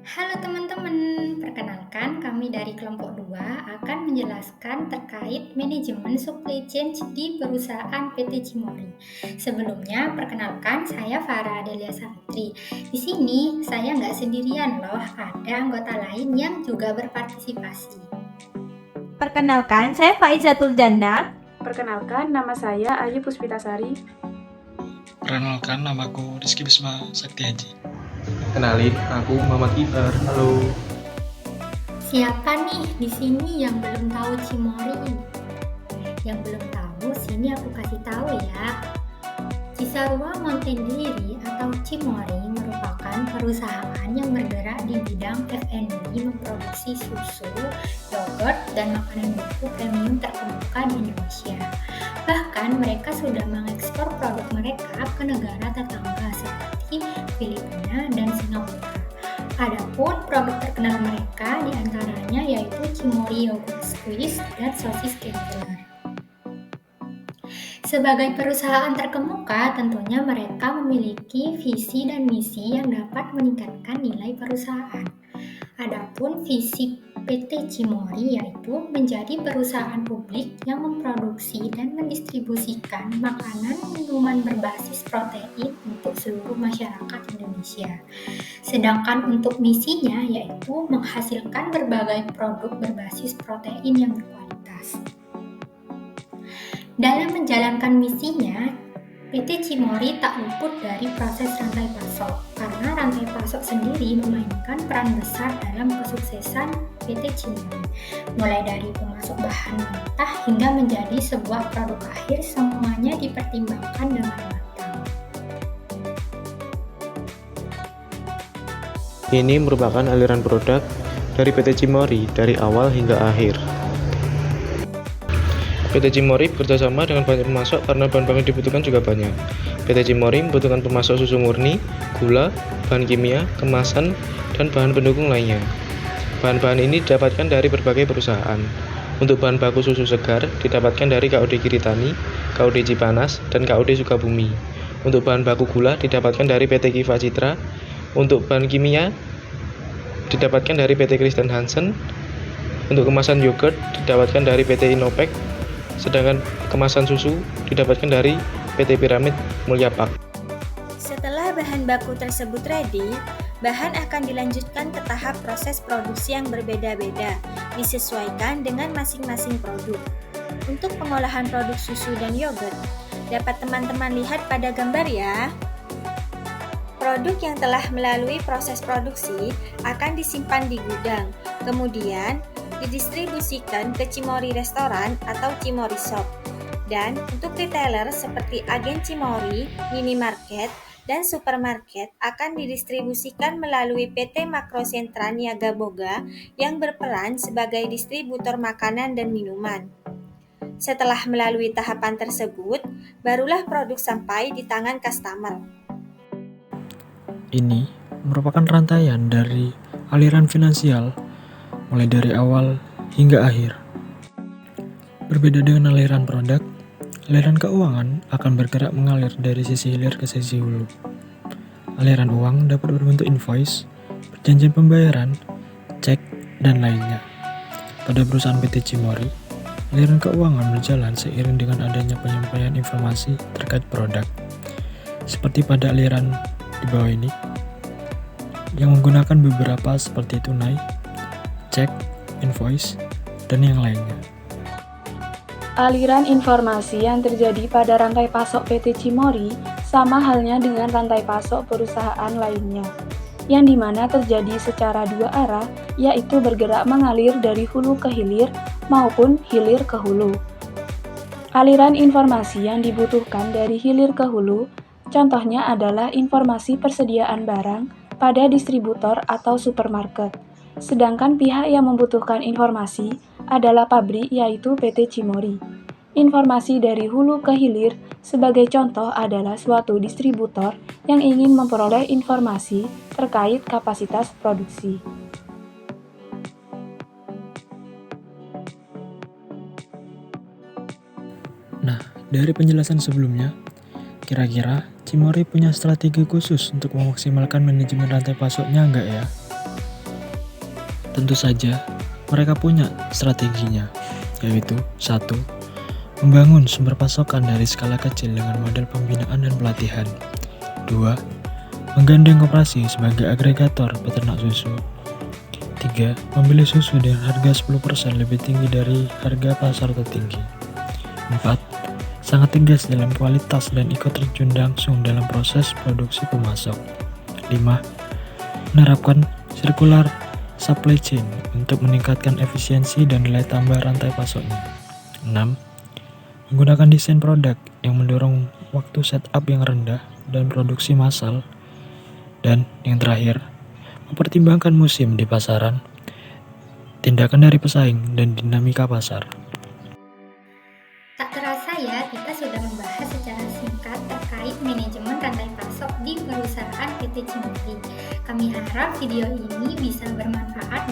Halo teman-teman, perkenalkan kami dari kelompok 2 akan menjelaskan terkait manajemen supply chain di perusahaan PT Cimori. Sebelumnya, perkenalkan saya Farah Adelia Savitri. Di sini saya nggak sendirian loh, ada anggota lain yang juga berpartisipasi. Perkenalkan, saya Faizatul Jannah. Perkenalkan, nama saya Ayu Puspitasari. Perkenalkan, namaku Rizky Bisma Sakti Haji. Kenalin, aku Muhammad Kibar. Halo. Siapa nih di sini yang belum tahu Cimori? Yang belum tahu, sini aku kasih tahu ya. Cisarua Montendiri atau Cimori merupakan perusahaan yang bergerak di bidang F&B memproduksi susu, yogurt, dan makanan beku premium terkemuka di Indonesia. Bahkan mereka sudah mengekspor produk mereka ke negara tetangga seperti Filipina dan Singapura. Adapun produk terkenal mereka diantaranya yaitu Cimori Yogurt Squeeze dan sosis Gembler. Sebagai perusahaan terkemuka, tentunya mereka memiliki visi dan misi yang dapat meningkatkan nilai perusahaan. Adapun visi PT Cimori yaitu menjadi perusahaan publik yang memproduksi dan mendistribusikan makanan minuman berbasis protein untuk seluruh masyarakat Indonesia. Sedangkan untuk misinya yaitu menghasilkan berbagai produk berbasis protein yang berkualitas. Dalam menjalankan misinya, PT Cimori tak luput dari proses rantai pasok, karena rantai pasok sendiri memainkan peran besar dalam kesuksesan PT Cimori. Mulai dari pemasok bahan mentah hingga menjadi sebuah produk akhir, semuanya dipertimbangkan dengan matang. Ini merupakan aliran produk dari PT Cimori dari awal hingga akhir. PT Cimori bekerjasama dengan banyak pemasok karena bahan-bahan yang dibutuhkan juga banyak. PT Cimori membutuhkan pemasok susu murni, gula, bahan kimia, kemasan, dan bahan pendukung lainnya. Bahan-bahan ini didapatkan dari berbagai perusahaan. Untuk bahan baku susu segar didapatkan dari KOD Giritani, KOD Cipanas, dan KOD Sukabumi. Untuk bahan baku gula didapatkan dari PT Kiva Citra. Untuk bahan kimia didapatkan dari PT Kristen Hansen. Untuk kemasan yogurt didapatkan dari PT Inopek. Sedangkan kemasan susu didapatkan dari PT Piramid Mulya Pak. Setelah bahan baku tersebut ready, bahan akan dilanjutkan ke tahap proses produksi yang berbeda-beda, disesuaikan dengan masing-masing produk. Untuk pengolahan produk susu dan yogurt, dapat teman-teman lihat pada gambar ya. Produk yang telah melalui proses produksi akan disimpan di gudang, kemudian didistribusikan ke Cimori Restoran atau Cimori Shop. Dan untuk retailer seperti agen Cimori, minimarket, dan supermarket akan didistribusikan melalui PT Makrosentra Niaga Boga yang berperan sebagai distributor makanan dan minuman. Setelah melalui tahapan tersebut, barulah produk sampai di tangan customer. Ini merupakan rantaian dari aliran finansial mulai dari awal hingga akhir. Berbeda dengan aliran produk, aliran keuangan akan bergerak mengalir dari sisi hilir ke sisi hulu. Aliran uang dapat berbentuk invoice, perjanjian pembayaran, cek, dan lainnya. Pada perusahaan PT Cimori, aliran keuangan berjalan seiring dengan adanya penyampaian informasi terkait produk. Seperti pada aliran di bawah ini, yang menggunakan beberapa seperti tunai, cek, invoice, dan yang lainnya. Aliran informasi yang terjadi pada rantai pasok PT Cimori sama halnya dengan rantai pasok perusahaan lainnya, yang dimana terjadi secara dua arah, yaitu bergerak mengalir dari hulu ke hilir maupun hilir ke hulu. Aliran informasi yang dibutuhkan dari hilir ke hulu, contohnya adalah informasi persediaan barang pada distributor atau supermarket. Sedangkan pihak yang membutuhkan informasi adalah pabrik yaitu PT Cimori. Informasi dari hulu ke hilir sebagai contoh adalah suatu distributor yang ingin memperoleh informasi terkait kapasitas produksi. Nah, dari penjelasan sebelumnya, kira-kira Cimori punya strategi khusus untuk memaksimalkan manajemen rantai pasoknya enggak ya? Tentu saja, mereka punya strateginya, yaitu 1. Membangun sumber pasokan dari skala kecil dengan model pembinaan dan pelatihan. 2. Menggandeng koperasi sebagai agregator peternak susu. 3. Membeli susu dengan harga 10% lebih tinggi dari harga pasar tertinggi. 4. Sangat tegas dalam kualitas dan ikut terjun langsung dalam proses produksi pemasok. 5. Menerapkan circular supply chain untuk meningkatkan efisiensi dan nilai tambah rantai pasoknya. 6. Menggunakan desain produk yang mendorong waktu setup yang rendah dan produksi massal. Dan yang terakhir, mempertimbangkan musim di pasaran, tindakan dari pesaing, dan dinamika pasar. Tak terasa ya, kita sudah membahas secara singkat terkait manajemen rantai pasok di perusahaan PT Cimori. Kami harap video ini bisa bermanfaat